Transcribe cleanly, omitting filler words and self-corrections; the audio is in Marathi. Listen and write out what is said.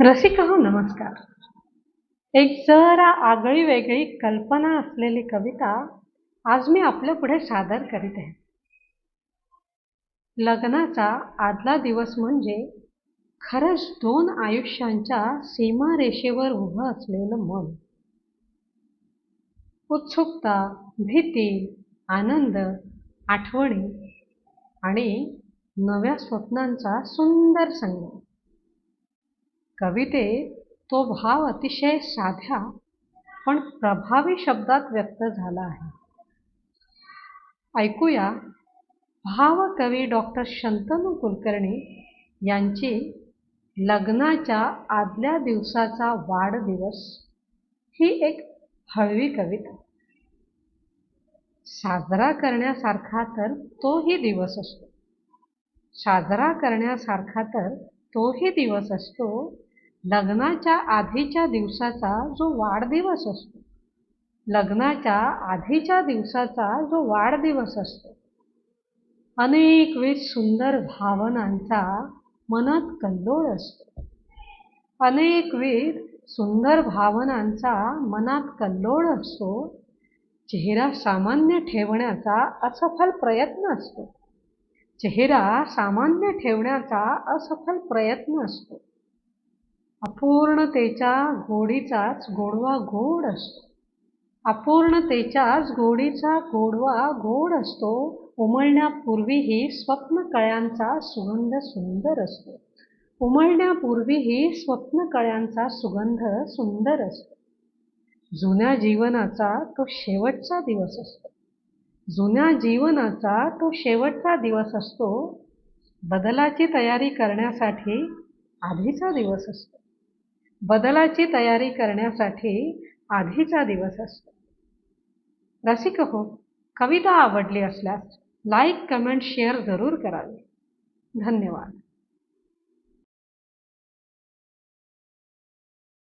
रसिक हो नमस्कार. एक जरा आगळी वेगळी कल्पना असलेली कविता आज मी आपल्या पुढे सादर करीत आहे. लग्नाचा आदला दिवस म्हणजे खरंच दोन आयुष्यांच्या सीमारेषेवर उभं असलेलं मन. उत्सुकता, भीती, आनंद, आठवणी आणि नव्या स्वप्नांचा सुंदर संगम. कवितेत तो भाव अतिशय साध्या पण प्रभावी शब्दात व्यक्त झाला आहे. ऐकूया भावकवी डॉक्टर शंतनू कुलकर्णी यांची लग्नाच्या आदल्या दिवसाचा वाढदिवस ही एक हळवी कविता. साजरा करण्यासारखा तर तोही दिवस असतो. साजरा करण्यासारखा तर तोही दिवस असतो, लग्नाच्या आधीच्या दिवसाचा जो वाढदिवस असतो. लग्नाच्या आधीच्या दिवसाचा जो वाढदिवस असतो. अनेकविध सुंदर भावनांचा मनात कल्लोळ असतो. अनेकविध सुंदर भावनांचा मनात कल्लोळ असतो. चेहरा सामान्य ठेवण्याचा असफल प्रयत्न असतो. चेहरा सामान्य ठेवण्याचा असफल प्रयत्न असतो. अपूर्णतेच्या गोडीचाच गोडवा गोड असतो. अपूर्णतेच्याच गोडीचा गोडवा गोड असतो. उमलण्यापूर्वीही स्वप्न कळ्यांचा सुगंध सुंदर असतो. उमलण्यापूर्वीही स्वप्न कळ्यांचा सुगंध सुंदर असतो. जुन्या जीवनाचा तो शेवटचा दिवस असतो. जुन्या जीवनाचा तो शेवटचा दिवस असतो. बदलाची तयारी करण्यासाठी आधीचा दिवस असतो. बदलाची तयारी करण्यासाठी आधीचा दिवस असतो. रसिक हो, कविता आवडली असल्यास लाईक, कमेंट, शेअर जरूर करावे. धन्यवाद.